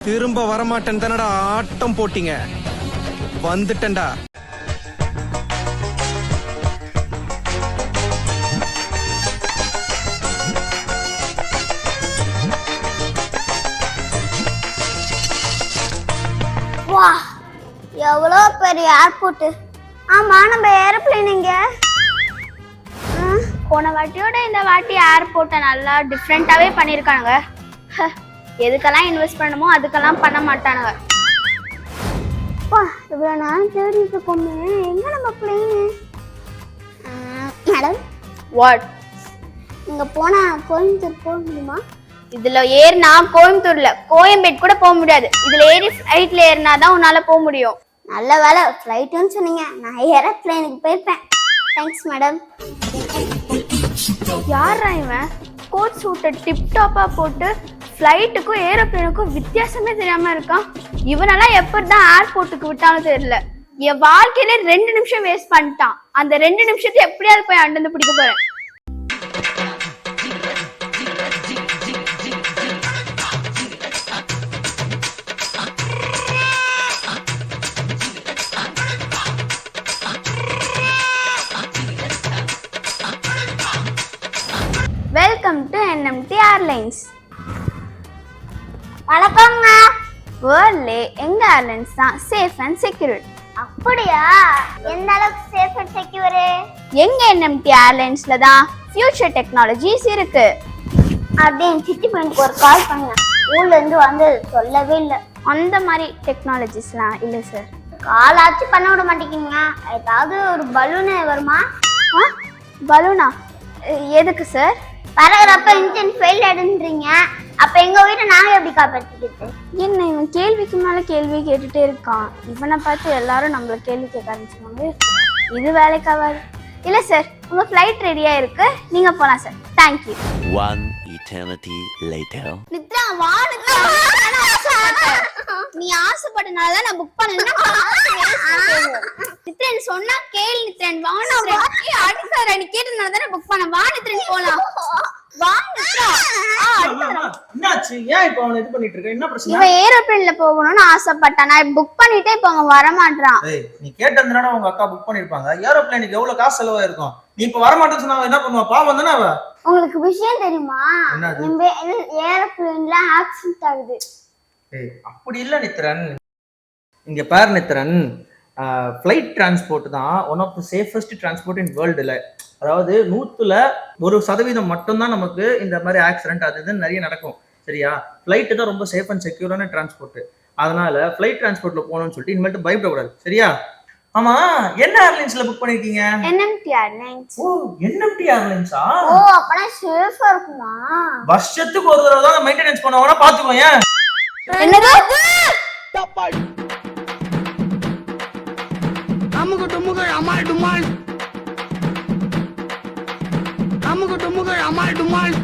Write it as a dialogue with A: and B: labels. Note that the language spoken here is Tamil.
A: திரும்ப வரமாட்டேன் தானடா ஆட்டம் போட்டீங்க. வந்துட்டேன்டா.
B: வா, எவ்வளோ பெரிய ஏர்போர்ட். ஆமா, நம்ம ஏரோப்ளேன் எங்க?
C: போன வாட்டியோட இந்த வாட்டி ஏர்போர்ட்டை நல்லா டிஃப்ரெண்ட்டாகவே பண்ணியிருக்கானுங்க. எதுக்கெல்லாம் இன்வெஸ்ட் பண்ணணுமோ அதுக்கெல்லாம் பண்ண மாட்டானுங்க.
B: வா, இவ்வளோ நாள் தேடிட்டு இருக்கோமே, எங்க நம்ம பிளேனு? Madam,
C: what?
B: இங்க போனா கோயம்புத்தூர் போக முடியுமா?
C: இதுல ஏறினா கோயம்புத்தூர்ல கோயம்பேட் கூட போக முடியாது. இதுல ஏறி ஃப்ளைட்ல ஏறினா தான் உன்னால போக முடியும்.
B: நல்ல வேலை ஃப்ளைட்டுன்னு சொன்னீங்க, நான் ஏரோப்ளேனுக்கு போயிருப்பேன். Thanks madam.
C: யாரா இவன் கோட் சூட்டை டிப்டாப்பா போட்டு ஃப்ளைட்டுக்கும் ஏரோப்ளேனுக்கும் வித்தியாசமே தெரியாம இருக்கான். இவனெல்லாம் எப்படிதான் ஏர்போர்ட்டுக்கு விட்டாலும் தெரியல. என் வாழ்க்கையில 2 நிமிஷம் வேஸ்ட் பண்ணிட்டான். அந்த 2 நிமிஷத்தை எப்படியாவது போய் அண்டந்து பிடிக்க போறேன். Welcome to NMT airlines.
B: வணக்கங்க.
C: வேர்ல்ட்லே எங்க ஏர்லைன்ஸ் தான் சேஃப் அண்ட் செக்யூர்.
B: அப்படியா? எந்த அளவுக்கு சேஃப் அண்ட் செக்யூர்?
C: எங்க NMT ஏர்லைன்ஸ்ல தான் ஃபியூச்சர் டெக்னாலஜிஸ் இருக்கு.
B: அப்படியே சிட்டி பையனுக்கு ஒரு கால் பண்ண, ஊர்ல இருந்து வந்து சொல்லவே இல்லை.
C: அந்த மாதிரி டெக்னாலஜிஸ்லாம் இல்லை சார்.
B: கால் ஆச்சு பண்ண விட மாட்டேங்கிங்க. ஏதாவது ஒரு பலூனு வருமா?
C: பலூனா? எதுக்கு சார்?
B: பறகுறப்ப இன்ஜின் ஃபெயில் ஆயிடுன்றீங்க. அப்ப எங்க உயிரை நாங்க எப்படி காப்பாத்திக்கிட்டு?
C: என்ன இவன் கேள்விக்கு மேல கேள்வி கேட்டுட்டே இருக்கான். இவனை பார்த்து எல்லாரும் நம்மள கேள்வி கேட்க ஆரம்பிச்சுவாங்க. இது வேலைக்காவாது. இல்ல சார், உங்க ஃப்ளைட் ரெடியா இருக்கு, நீங்க போலாம் sir. Thank you.
D: One eternity later.
C: நித்ரா வா நித்ரா. நீ ஆசைப்பட்டனால நான் புக் பண்ணேன்னா நித்ரன் சொன்னா கேள் நித்ரன். வா நித்ரன். அடுத்த நீ கேட்டனால தான் புக் பண்ண. வா நித்ரன் போலாம். வா நித்ரா.
A: என்னாச்சு? ஏன் இப்போ அவனை இது பண்ணிட்டு இருக்க? என்ன பிரச்சனை?
C: இவன் ஏரோப்ளேன்ல போகணும்னு ஆசைப்பட்டான். நான் புக் பண்ணிட்டே இப்போ அவன் வர மாட்டான்.
A: ஏய், நீ கேட்டதுனால உங்க அக்கா புக் பண்ணிருப்பாங்க. ஏரோப்ளேனுக்கு எவ்வளவு காசு செலவா இருக்கும்? நீ இப்ப வர மாட்டேன்னு சொன்னா என்ன பண்ணுவா? பாவம் தானே அவ.
B: உங்களுக்கு விஷயம் தெரியுமா?
A: என்னது?
B: ஏரோப்ளேன்ல ஆக்சிடென்ட் ஆகுது.
A: ஏய், அப்படி இல்ல நித்ரன். இங்க பாரு நித்ரன், ஃப்ளைட் டிரான்ஸ்போர்ட் தான் one of the safest transport in வேர்ல்டுல. அதாவது 100% மட்டும்தான் நமக்கு இந்த மாதிரி ஆக்சிடென்ட் அது இதுன்னு நிறைய நடக்கும். சரியா? ஃப்ளைட்டு தான் ரொம்ப சேஃப் அண்ட் செக்யூரான டிரான்ஸ்போர்ட். அதனால ஃப்ளைட் டிரான்ஸ்போர்ட்ல போகணும்னு சொல்லிட்டு இனிமேட்டு பயப்படக்கூடாது. சரியா? ஆமா, என்ன ஏர்லைன்ஸ்ல புக் பண்ணிருக்கீங்க?
C: NMT airlines.
A: ஓ, NMT ஏர்லைன்ஸா?
B: ஓ, அப்பனா சேஃபா இருக்குமா?
A: வருஷத்துக்கு ஒரு தடவை தான் மெயின்டெனன்ஸ் பண்ணுவாங்க, பாத்துக்கோங்க.
C: என்னது?
E: அமுகு டுமுகள் அமால் டுமால். அமுகு டுமுகள் அமால் டுமால்.